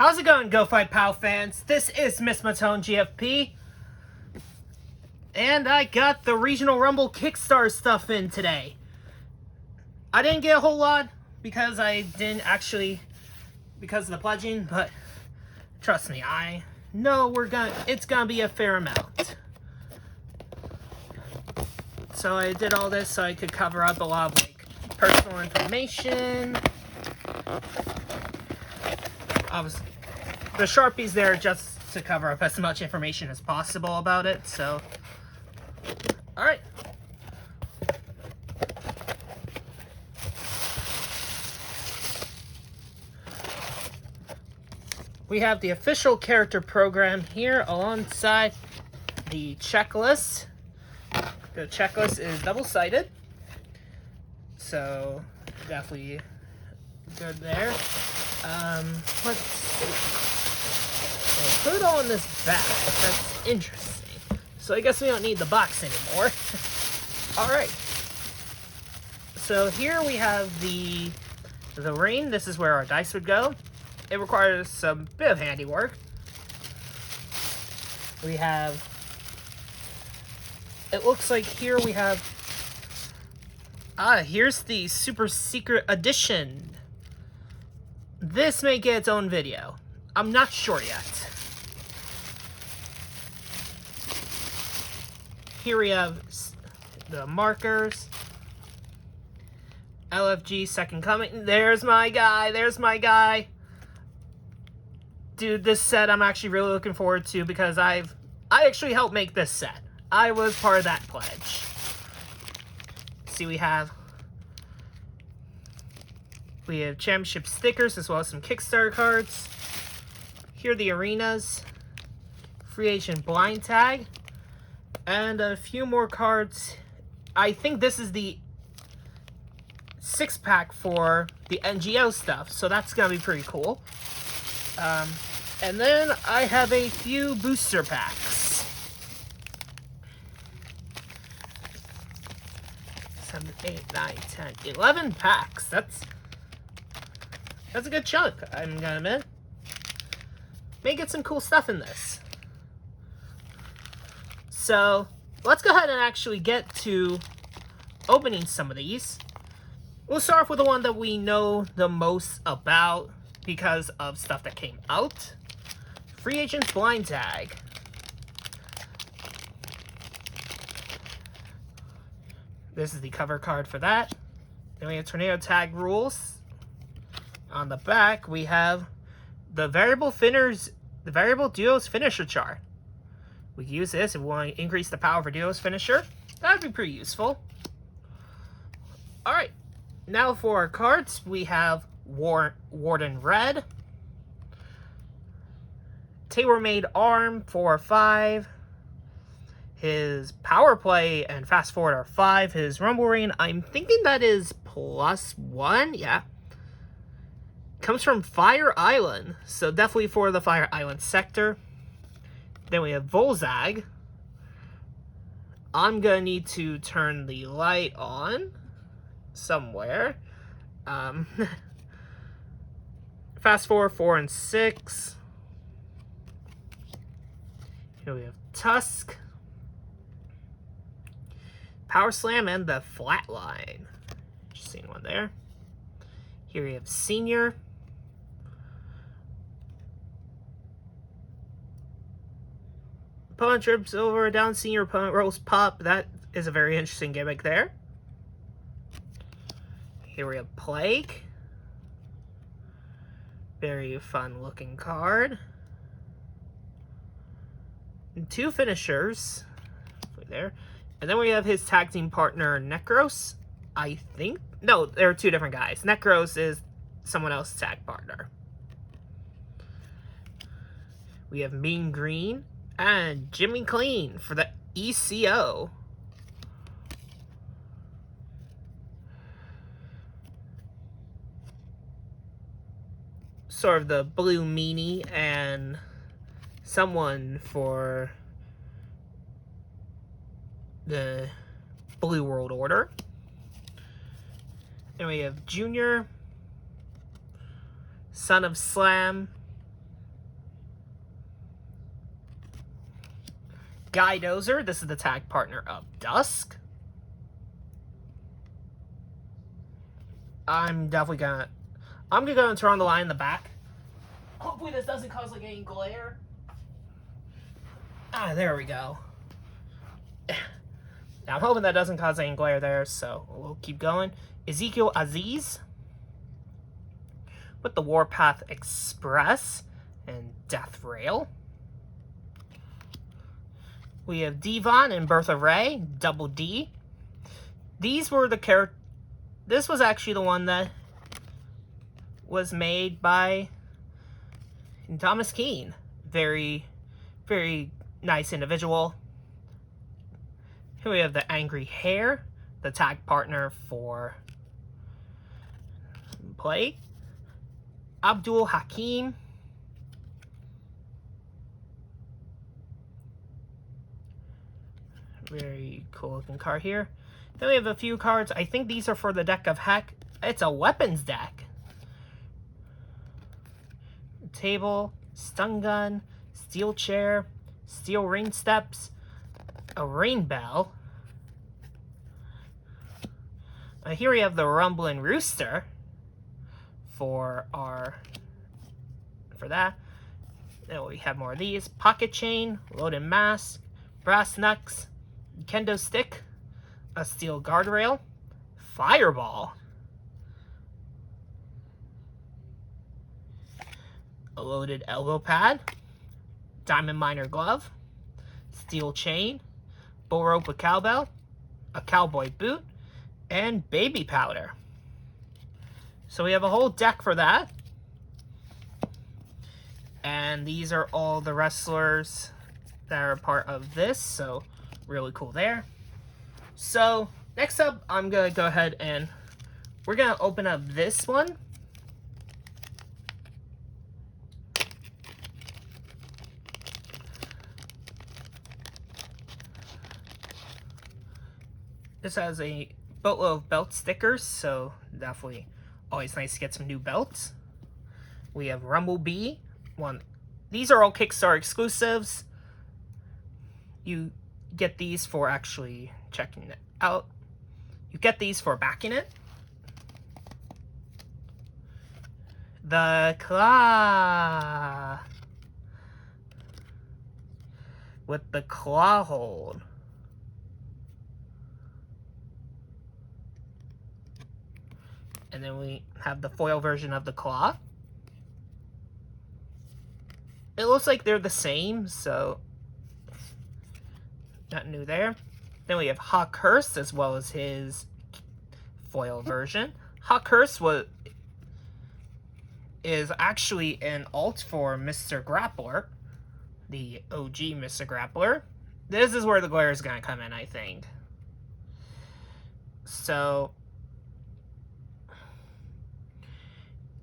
How's it going, Go Fight Pal fans? This is Miss Matone GFP. And I got the Regional Rumble Kickstarter stuff in today. I didn't get a whole lot because because of the pledging, but trust me, I know it's gonna be a fair amount. So I did all this so I could cover up a lot of personal information. Obviously, the Sharpies there just to cover up as much information as possible about it, so alright. We have the official character program here alongside the checklist. The checklist is double-sided, so definitely good there. Let's see. So put it all in this bag. That's interesting. So I guess we don't need the box anymore. Alright. So here we have the ring. This is where our dice would go. It requires some bit of handiwork. We have, it looks like here we have, here's the super secret edition. This may get its own video. I'm not sure yet. Here we have the markers. LFG Second Coming. There's my guy. There's my guy. Dude, this set I'm actually really looking forward to because I actually helped make this set. I was part of that pledge. See, we have championship stickers as well as some Kickstarter cards. Here are the arenas, free agent blind tag, and a few more cards. I think this is the 6-pack for the NGO stuff, so that's gonna be pretty cool. And then I have a few booster packs. 7, 8, 9, 10, 11 packs. That's a good chunk, I'm gonna admit. May get some cool stuff in this. So, let's go ahead and actually get to opening some of these. We'll start off with the one that we know the most about because of stuff that came out. Free Agent Blind Tag. This is the cover card for that. Then we have Tornado Tag Rules. On the back, we have the variable duos finisher chart. We can use this if we want to increase the power of a duos finisher. That would be pretty useful. Alright, now for our cards, we have Warden Red. Tailor-made arm for 5. His power play and fast forward are 5. His rumble ring, I'm thinking that is +1. Yeah. Comes from Fire Island, so definitely for the Fire Island sector. Then we have Volzag. I'm gonna need to turn the light on somewhere. Fast forward 4 and 6. Here we have Tusk, Power Slam, and the Flatline. Interesting one there. Here we have Senior. Opponent trips over, down Senior, opponent rolls pop. That is a very interesting gimmick there. Here we have Plague. Very fun looking card. And 2 finishers. There. And then we have his tag team partner, Necros. I think. No, they're 2 different guys. Necros is someone else's tag partner. We have Mean Green and Jimmy Clean for the ECO. Sort of the blue meanie and someone for the Blue World Order. Then we have Junior, Son of Slam, Guy Dozer. This is the tag partner of Dusk. I'm gonna go and turn on the line in the back. Hopefully this doesn't cause like any glare. Ah, there we go. Now, I'm hoping that doesn't cause any glare there, so we'll keep going. Ezekiel Aziz with the Warpath Express and Death Rail. We have Devon and Bertha Ray, Double D. These were the characters. This was actually the one that was made by Thomas Keane. Very, very nice individual. Here we have the Angry Hare, the tag partner for Play. Abdul Hakim. Very cool looking card here. Then we have a few cards. I think these are for the deck of Heck. It's a weapons deck. Table, stun gun, steel chair, steel rain steps, a rain bell. Here we have the Rumbling Rooster for that. Then we have more of these. Pocket chain, loaded mask, brass knucks, kendo stick, a steel guardrail, fireball, a loaded elbow pad, diamond miner glove, steel chain, bull rope with cowbell, a cowboy boot, and baby powder. So we have a whole deck for that. And these are all the wrestlers that are part of this, so really cool there. So next up, I'm gonna go ahead and we're gonna open up this one. This has a boatload of belt stickers, so definitely always nice to get some new belts. We have Rumblebee. These are all Kickstarter exclusives. You get these for actually checking it out. You get these for backing it. The claw. With the claw hold. And then we have the foil version of the claw. It looks like they're the same, so nothing new there. Then we have Hawkhurst as well as his foil version. Hawkhurst is actually an alt for Mr. Grappler, the OG Mr. Grappler. This is where the glare is going to come in, I think. So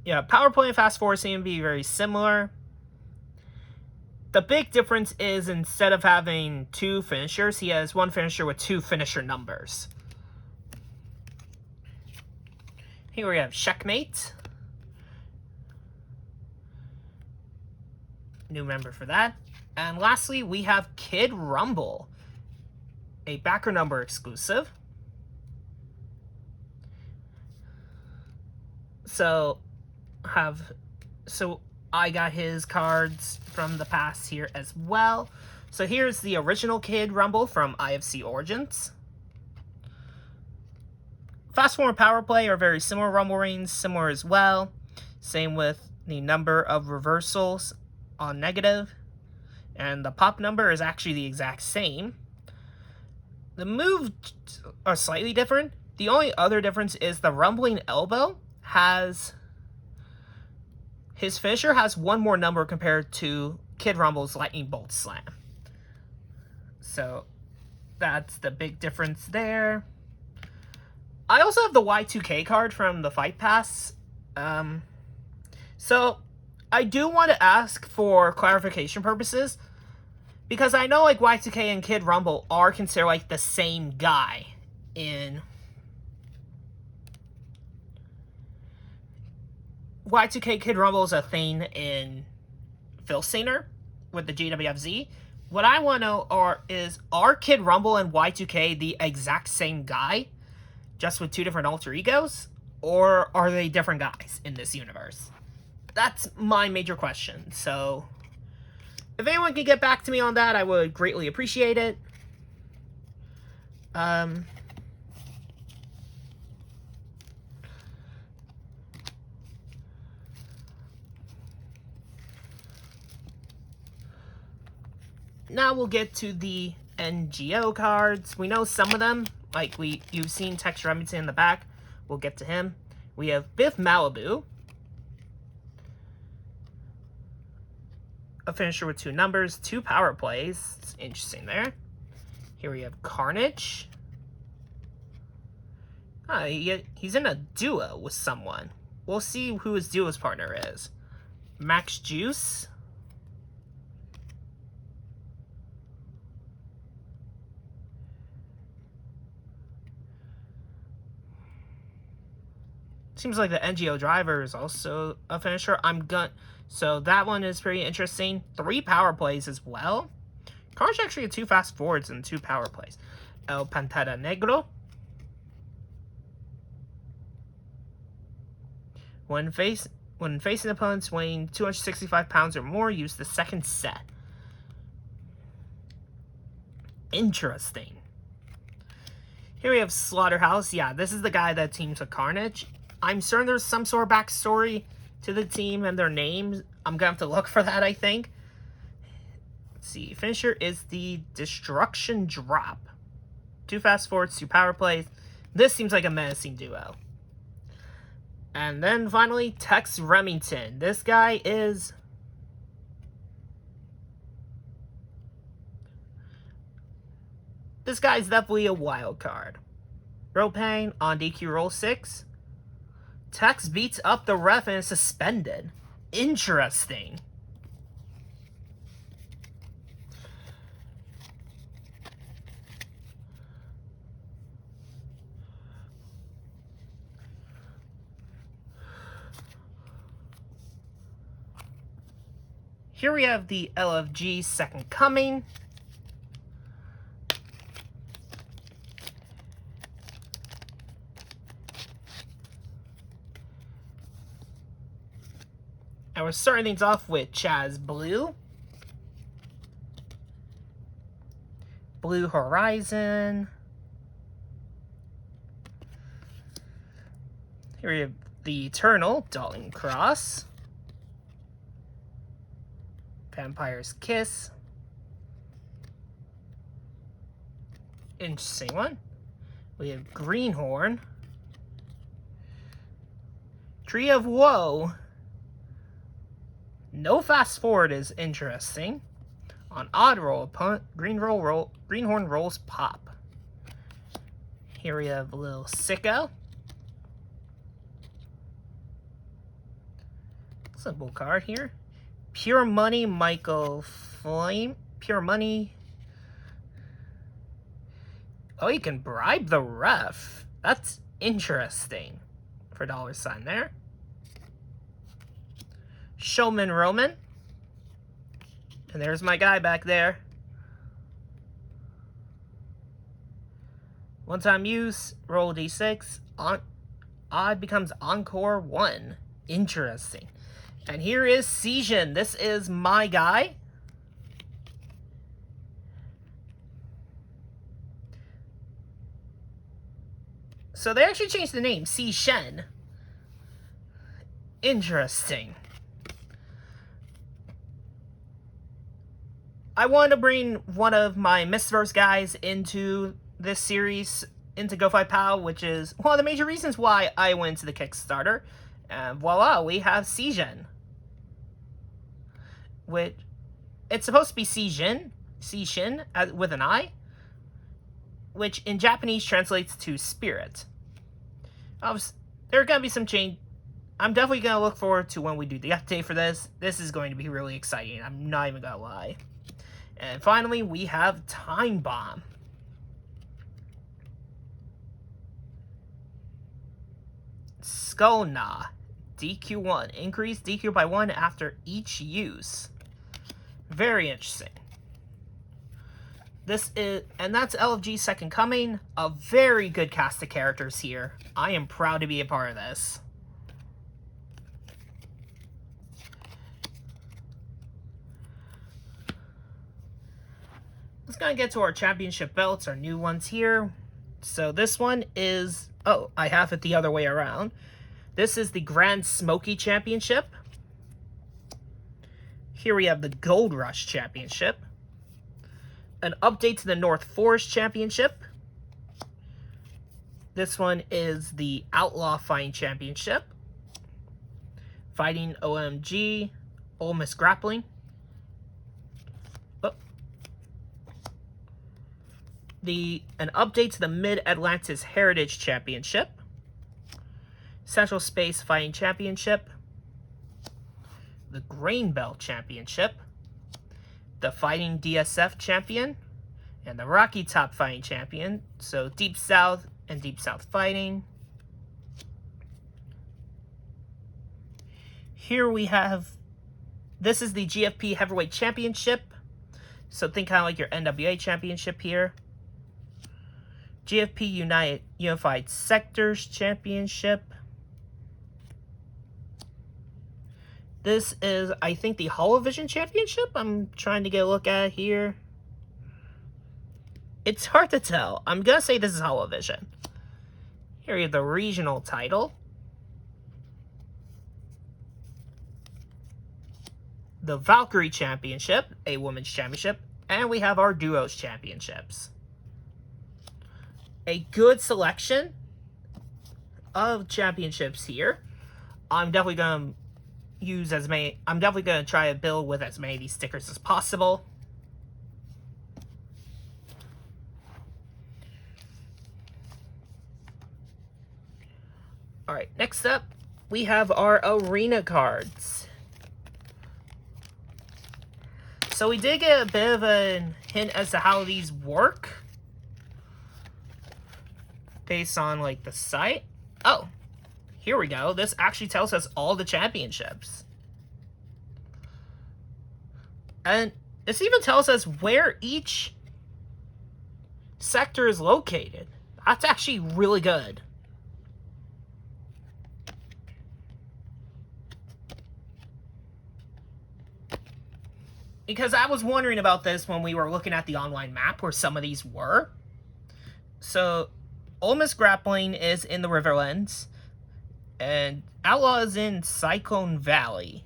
yeah, Power Play and Fast Forward seem to be very similar. The big difference is instead of having two finishers, he has one finisher with two finisher numbers. Here we have Checkmate. New member for that. And lastly, we have Kid Rumble, a backer number exclusive. So I got his cards from the past here as well. So here's the original Kid Rumble from IFC Origins. Fast Forward and Power Play are very similar. Rumble Reigns similar as well. Same with the number of reversals on negative. And the pop number is actually the exact same. The moves are slightly different. The only other difference is the Rumbling Elbow has... His finisher has one more number compared to Kid Rumble's Lightning Bolt Slam. So that's the big difference there. I also have the Y2K card from the Fight Pass. So I do want to ask for clarification purposes, because I know like Y2K and Kid Rumble are considered like the same guy in Y2K. Kid Rumble is a thing in Phil Singer with the GWFZ, what I want to know are Kid Rumble and Y2K the exact same guy, just with 2 different alter egos? Or are they different guys in this universe? That's my major question. So, if anyone can get back to me on that, I would greatly appreciate it. Now we'll get to the NGO cards. We know some of them, like you've seen Tex Remington in the back. We'll get to him. We have Biff Malibu, a finisher with 2 numbers, 2 power plays. It's interesting there. Here we have Carnage. He's in a duo with someone. We'll see who his duo's partner is. Max Juice. Seems like the NGO driver is also a finisher. So that one is pretty interesting. 3 power plays as well. Carnage actually had 2 fast forwards and 2 power plays. El Pantera Negro. When facing opponents weighing 265 pounds or more, use the second set. Interesting. Here we have Slaughterhouse. Yeah, this is the guy that teams with Carnage. I'm certain there's some sort of backstory to the team and their names. I'm going to have to look for that, I think. Let's see. Finisher is the Destruction Drop. 2 fast forwards, 2 power plays. This seems like a menacing duo. And then finally, Tex Remington. This guy is... This guy's definitely a wild card. Propane on DQ roll 6. Tex beats up the ref and is suspended. Interesting. Here we have the LFG Second Coming. And we're starting things off with Chaz Blue. Blue Horizon. Here we have the Eternal Dalton Cross. Vampire's Kiss. Interesting one. We have Greenhorn. Tree of Woe. No fast forward is interesting. On odd roll, opponent Greenhorn rolls pop. Here we have a little Sicko. Simple card here. Pure Money Michael Flame. Pure Money. Oh, you can bribe the ref. That's interesting. For $sign there. Showman Roman. And there's my guy back there. One-time use. Roll d6. Odd becomes Encore 1. Interesting. And here is Season. This is my guy. So they actually changed the name. Si Shen. Interesting. I wanted to bring one of my Mistverse guys into this series, into Go Fight Pow, which is one of the major reasons why I went to the Kickstarter. And voila, we have Seijin. Which, it's supposed to be Seijin with an I, which in Japanese translates to spirit. There are going to be some change. I'm definitely going to look forward to when we do the update for this. This is going to be really exciting. I'm not even going to lie. And finally, we have Time Bomb. Skolna. DQ1. Increase DQ by 1 after each use. Very interesting. And that's LFG's Second Coming. A very good cast of characters here. I am proud to be a part of this. Let's go and get to our championship belts, our new ones here. So this one is, oh, I have it the other way around. This is the Grand Smoky Championship. Here we have the Gold Rush Championship. An update to the North Forest Championship. This one is the Outlaw Fighting Championship. Fighting OMG, Ole Miss Grappling. Oh. An update to the Mid-Atlantis Heritage Championship. Central Space Fighting Championship. The Grain Belt Championship. The Fighting DSF Champion, and the Rocky Top Fighting Champion. So Deep South and Deep South Fighting. Here we have, this is the GFP Heavyweight Championship. So think kind of like your NWA Championship here. GFP Unified Sectors Championship. This is, I think, the Holovision Championship. I'm trying to get a look at it here. It's hard to tell. I'm going to say this is Holovision. Here we have the regional title. The Valkyrie Championship, a women's championship. And we have our duos championships. A good selection of championships here. I'm definitely going to use as many. I'm definitely going to try to build with as many of these stickers as possible. Alright, next up, we have our arena cards. So we did get a bit of a hint as to how these work. Based on, like, the site. Oh. Here we go. This actually tells us all the championships. And this even tells us where each sector is located. That's actually really good. Because I was wondering about this when we were looking at the online map where some of these were. So, Ole Miss Grappling is in the Riverlands. And Outlaw is in Cyclone Valley.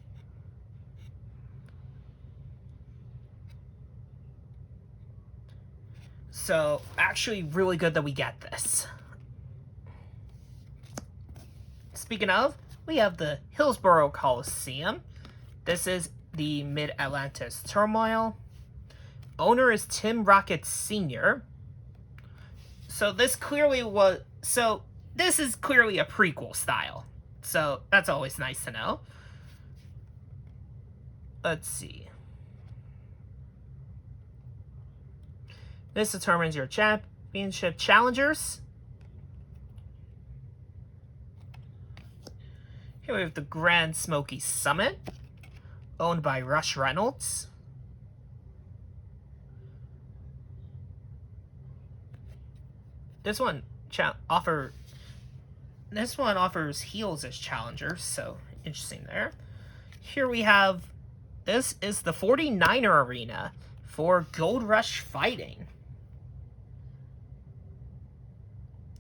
So, actually really good that we get this. Speaking of, we have the Hillsborough Coliseum. This is the Mid-Atlantis Turmoil. Owner is Tim Rocket Sr. So this clearly was... So, this is clearly a prequel style. So, that's always nice to know. Let's see. This determines your championship challengers. Here we have the Grand Smoky Summit, owned by Rush Reynolds. This one offers heels as challengers, so interesting there. Here we have, this is the 49er Arena for Gold Rush Fighting.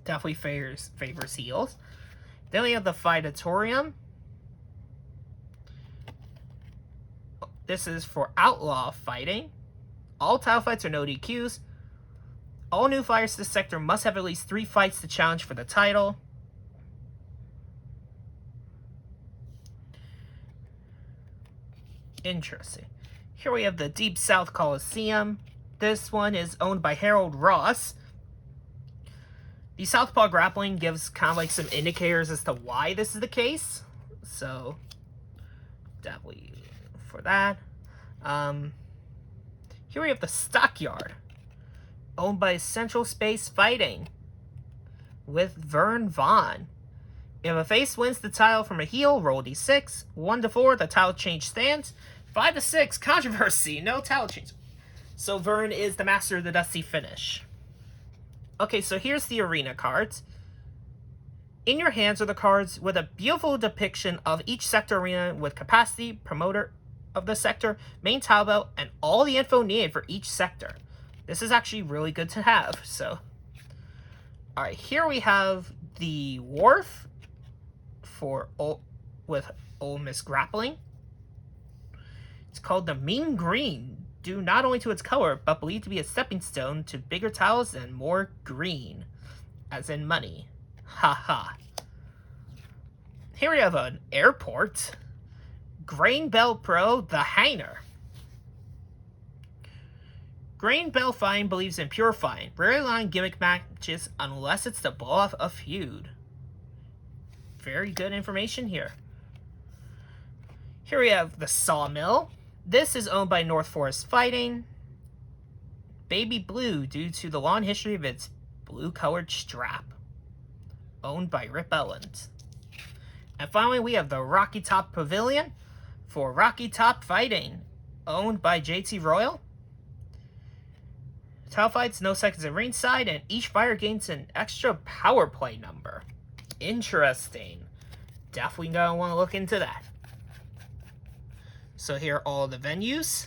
Definitely favors heels. Then we have the Fightatorium. This is for Outlaw Fighting. All title fights are no DQs. All new fighters to this sector must have at least 3 fights to challenge for the title. Interesting. Here we have the Deep South Coliseum. This one is owned by Harold Ross. The Southpaw Grappling gives kind of like some indicators as to why this is the case. So, definitely for that. Here we have the Stockyard, owned by Central Space Fighting, with Vern Vaughn. If a face wins the title from a heel, roll d6. 1 to 4, the title change stands. 5 to 6, controversy, no title change. So Vern is the master of the Dusty Finish. Okay, so here's the arena cards. In your hands are the cards with a beautiful depiction of each sector arena with capacity, promoter of the sector, main tile belt, and all the info needed for each sector. This is actually really good to have, so. Alright, here we have the Wharf with Ole Miss Grappling. It's called the Mean Green, due not only to its color, but believed to be a stepping stone to bigger tiles and more green, as in money. Haha. Here we have an airport. Grain Bell Pro, the Hanger. Grain Bell Fine believes in purifying. Rarely line gimmick matches unless it's to blow off a feud. Very good information here. Here we have the Sawmill. This is owned by North Forest Fighting. Baby Blue, due to the long history of its blue-colored strap. Owned by Rip Ellens. And finally, we have the Rocky Top Pavilion for Rocky Top Fighting. Owned by JT Royal. Tile fights, no seconds at ringside, and each fighter gains an extra power play number. Interesting. Definitely gonna want to look into that. So here are all the venues.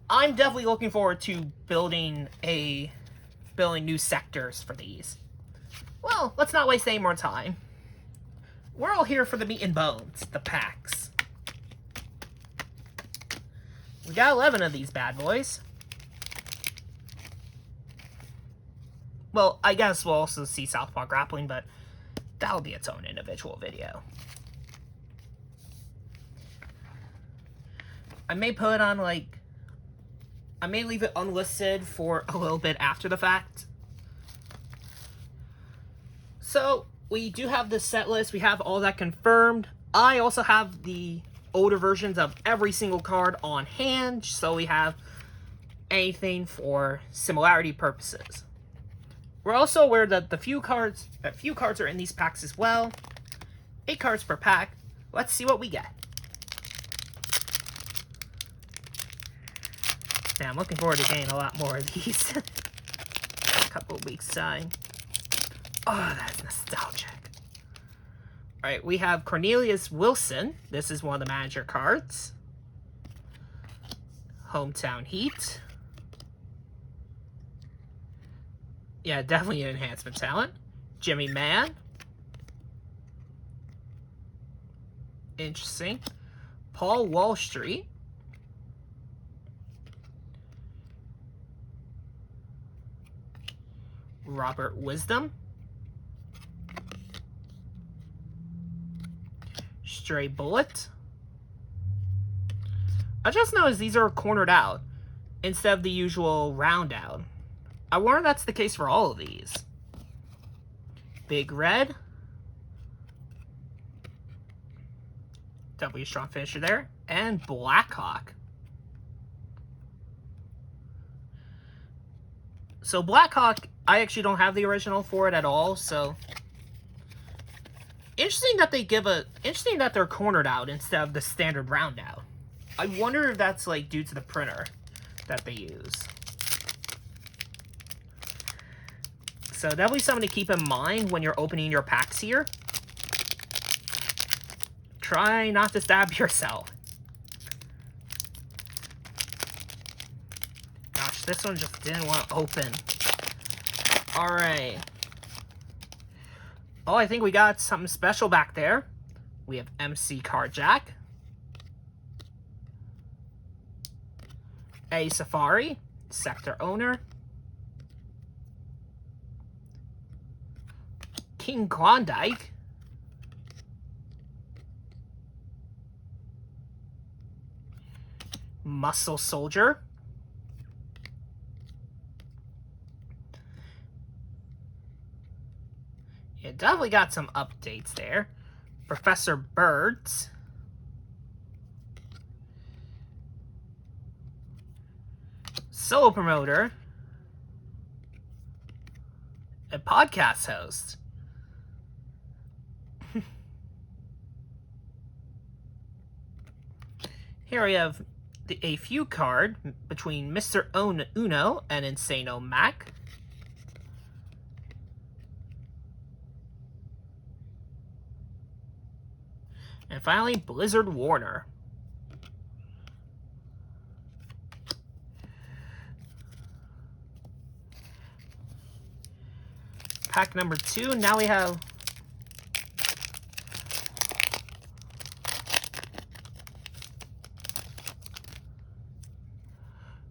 I'm definitely looking forward to building new sectors for these. Well, let's not waste any more time. We're all here for the meat and bones, the packs. We got 11 of these bad boys. Well, I guess we'll also see Southpaw Grappling, but that'll be its own individual video. I may put it on, I may leave it unlisted for a little bit after the fact. So, we do have the set list. We have all that confirmed. I also have the older versions of every single card on hand, so we have anything for similarity purposes. We're also aware that a few cards are in these packs as well. 8 cards per pack. Let's see what we get. Now, I'm looking forward to getting a lot more of these. A couple of weeks' time. Oh, that's nostalgic. Alright, we have Cornelius Wilson. This is one of the manager cards. Hometown Heat. Yeah, definitely an enhancement talent. Jimmy Mann. Interesting. Paul Wall Street. Robert Wisdom. Stray Bullet. I just noticed these are cornered out instead of the usual round out. I wonder if that's the case for all of these. Big Red. W strong finisher there. And Blackhawk. So Blackhawk, I actually don't have the original for it at all, so interesting that they're cornered out instead of the standard round out. I wonder if that's due to the printer that they use. So definitely something to keep in mind when you're opening your packs here. Try not to stab yourself. Gosh, this one just didn't want to open. Alright. Oh, I think we got something special back there. We have MC Carjack. A Safari. Sector Owner. King Klondike. Muscle Soldier. It definitely got some updates there. Professor Birds. Solo promoter. A podcast host. Here we have a feud card between Mr. Uno and Insano Mac. And finally, Blizzard Warner. Pack number 2. Now we have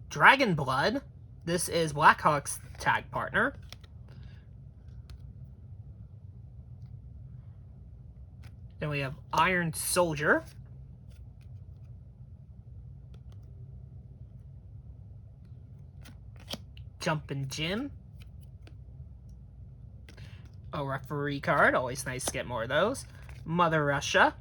Dragon Blood. This is Blackhawk's tag partner. Then we have Iron Soldier. Jumpin' Jim. A referee card. Always nice to get more of those. Mother Russia.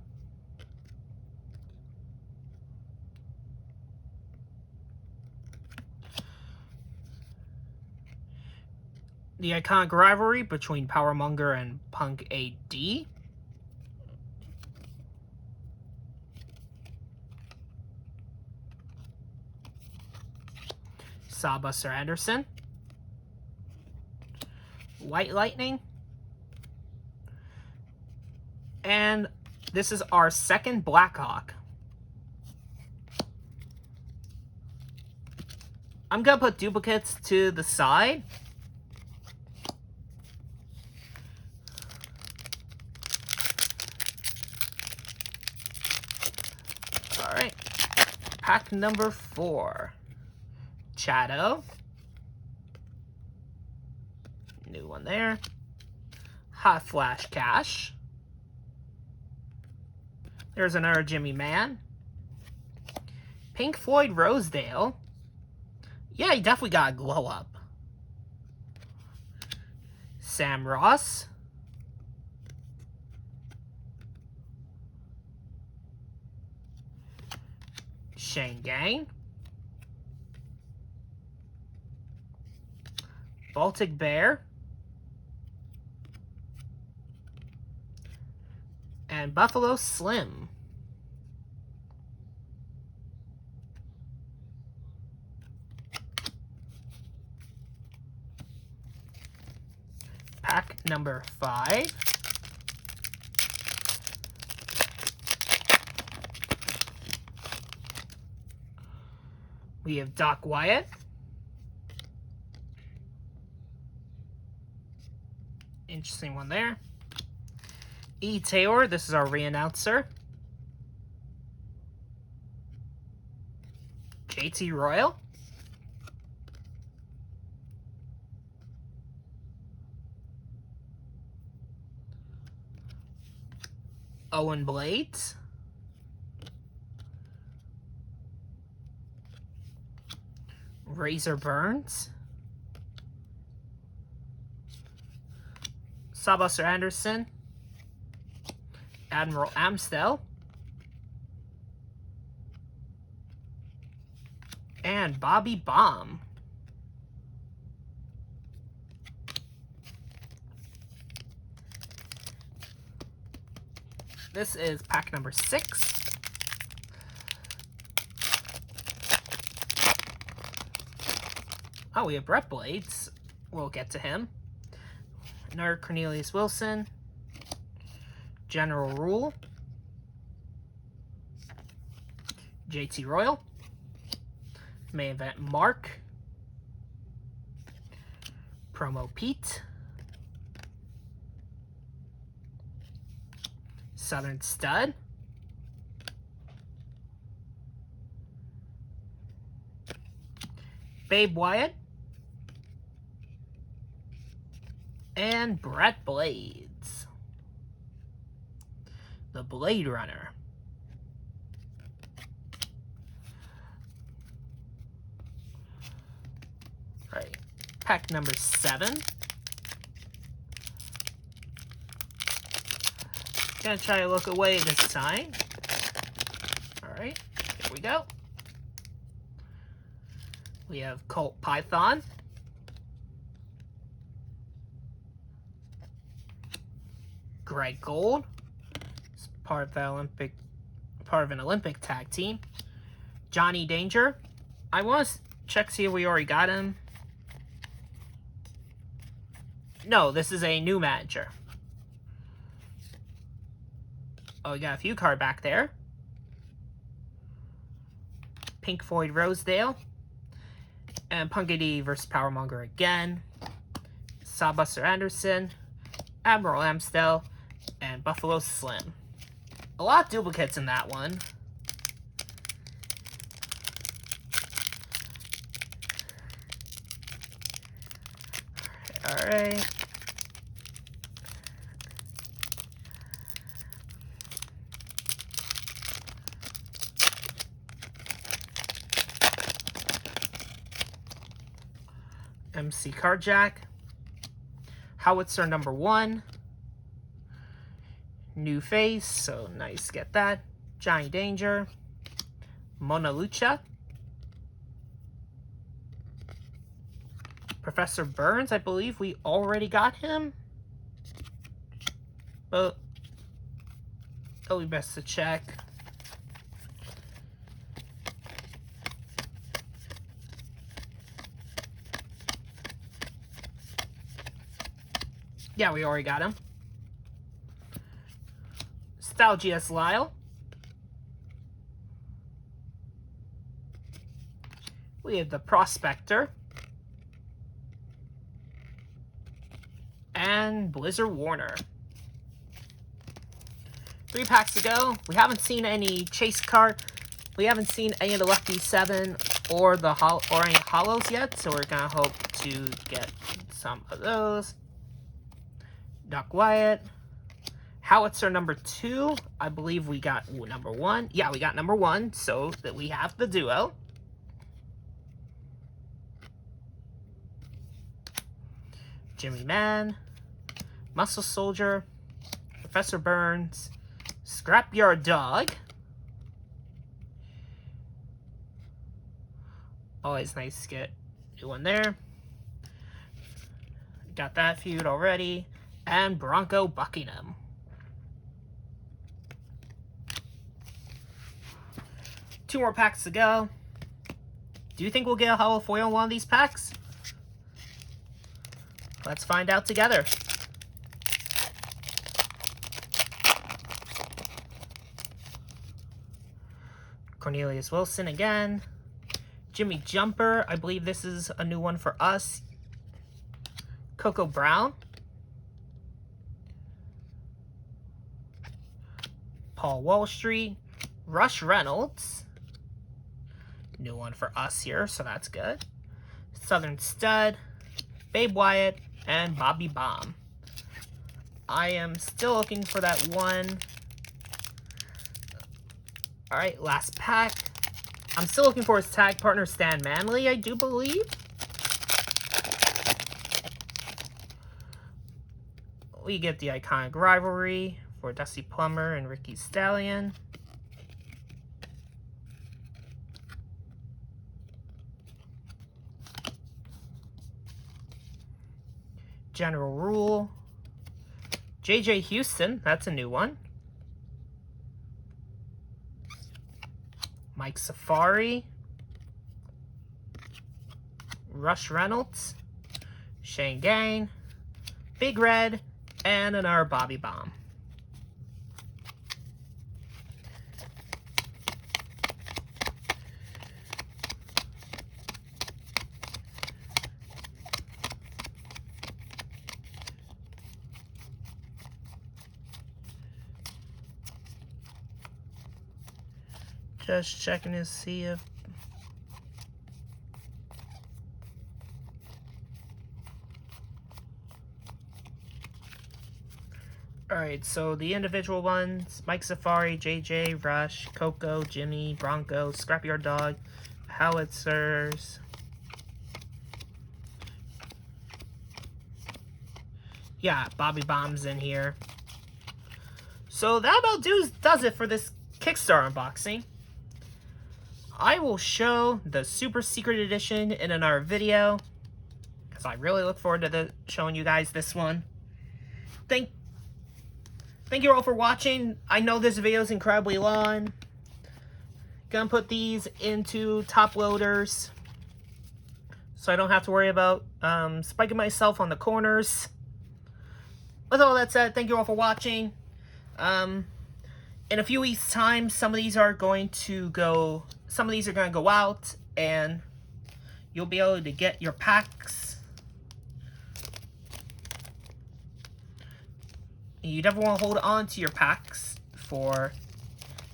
The iconic rivalry between Powermonger and Punk AD. Sawbuster Anderson. White Lightning. And this is our second Blackhawk. I'm going to put duplicates to the side. Alright. Pack number 4. Shadow. New one there. Hot Flash Cash. There's another Jimmy Man. Pink Floyd Rosedale. Yeah, he definitely got a glow up. Sam Ross. Shane Gang. Baltic Bear. And Buffalo Slim. Pack number 5. We have Doc Wyatt. Interesting one there. E. Taylor, this is our re-announcer. JT Royal. Owen Blades. Razor Burns. Sawbuster Anderson. Admiral Amstel. And Bobby Baum. This is pack number 6. Oh, we have Brett Blades. We'll get to him. Another Cornelius Wilson. General Rule. JT Royal. Main Event Mark. Promo Pete. Southern Stud. Babe Wyatt. And Brett Blades. The Blade Runner. Right. Pack number 7. Gonna try to look away this time. Alright, here we go. We have Colt Python. Greg Gold. It's part of an Olympic tag team. Johnny Danger. I want to check, see if we already got him. No, this is a new manager. Oh, we got a few card back there. Pink Floyd Rosedale. And Punkity versus Powermonger again. Sawbuster Anderson. Admiral Amstel. And Buffalo Slim. A lot of duplicates in that one. Alright. MC Cardjack. Howitzer number 1. New face, so nice, get that. Johnny Danger. Mona Lucha. Professor Burns, I believe we already got him. But it'll be best to check. Yeah, we already got him. Style GS Lyle. We have the Prospector. And Blizzard Warner. 3 packs to go. We haven't seen any chase card. We haven't seen any of the Lucky 7 or the any hollows yet, so we're gonna hope to get some of those. Doc Wyatt. Howitzer number 2. I believe we got number 1. Yeah, we got number 1, so that we have the duo. Jimmy Man. Muscle Soldier. Professor Burns. Scrapyard Dog. Always nice to get new one there. Got that feud already. And Bronco Buckingham. Two more packs to go. Do you think we'll get a hollow foil in one of these packs? Let's find out together. Cornelius Wilson again. Jimmy Jumper. I believe this is a new one for us. Coco Brown. Paul Wall Street. Rush Reynolds. New one for us here, so that's good. Southern Stud. Babe Wyatt. And Bobby Baum. I am still looking for that one. Alright, last pack. I'm still looking for his tag partner, Stan Manley, I do believe. We get the Iconic Rivalry for Dusty Plummer and Ricky Stallion. General Rule. JJ Houston, that's a new one. Mike Safari. Rush Reynolds. Shane Gang. Big Red. And another Bobby Baum. Just checking to see if... Alright, so the individual ones, Mike Safari, JJ, Rush, Coco, Jimmy, Bronco, Scrapyard Dog, Howitzers. Yeah, Bobby Baum's in here. So that about does it for this Kickstarter unboxing. I will show the Super Secret Edition in another video, because I really look forward to showing you guys this one. Thank you all for watching. I know this video is incredibly long. Gonna put these into top loaders so I don't have to worry about spiking myself on the corners. With all that said, thank you all for watching. In a few weeks' time, some of these are going to go out, and you'll be able to get your packs. You definitely want to hold on to your packs for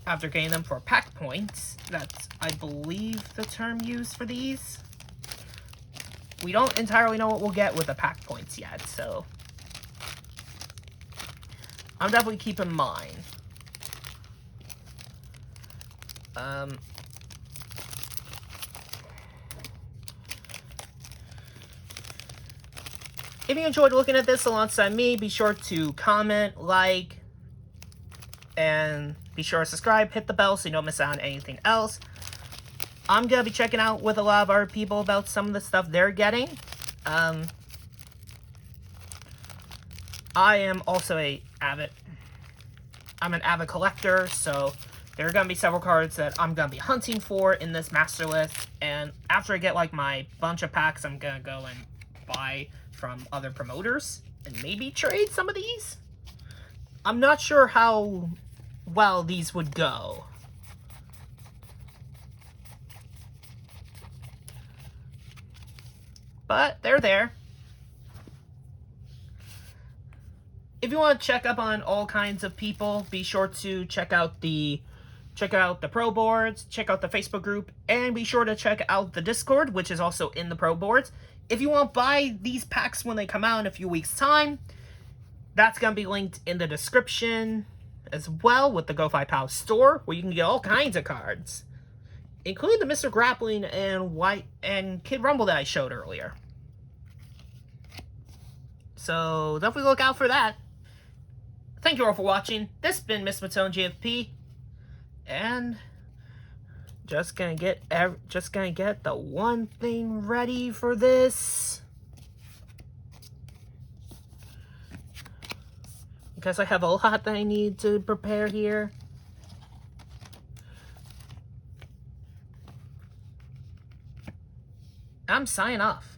after getting them for pack points. That's, I believe, the term used for these. We don't entirely know what we'll get with the pack points yet, so I'm definitely keeping mine. If you enjoyed looking at this alongside me, be sure to comment, like, and be sure to subscribe, hit the bell so you don't miss out on anything else. I'm going to be checking out with a lot of other people about some of the stuff they're getting. I am also an avid collector, so there are going to be several cards that I'm going to be hunting for in this master list. And after I get like my bunch of packs, I'm going to go and buy from other promoters and maybe trade some of these. I'm not sure how well these would go. But they're there. If you want to check up on all kinds of people, be sure to check out the pro boards, check out the Facebook group, and be sure to check out the Discord, which is also in the pro boards. If you want to buy these packs when they come out in a few weeks' time, that's going to be linked in the description as well with the Go5Pow store, where you can get all kinds of cards, including the Mr. Grappling and Kid Rumble that I showed earlier. So definitely look out for that. Thank you all for watching. This has been Miss Matone GFP, and just gonna get the one thing ready for this, because I have a lot that I need to prepare here. I'm signing off.